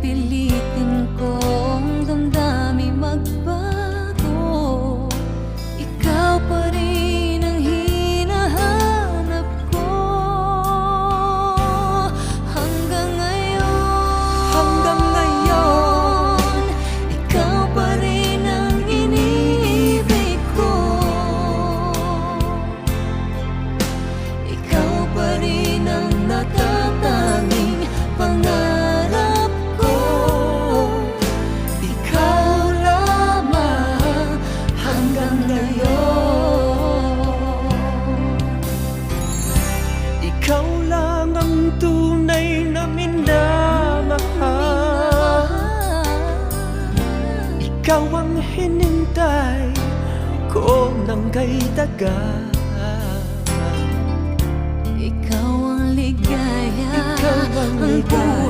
pipilitin kong damdamin magbago. Ikaw pa rin ang hinahanap ko hanggang ngayon. Hanggang ngayon, ikaw pa rin ang iniibig ko. Ikaw pa rin ang natatanging pangarap ko. Ikaw lamang hanggang ngayon. ikaw lang ang tunay na minamahal. Ikaw ang hinintay ko ng kay tagal. Ikaw ang ligaya, Ikaw ang ligaya.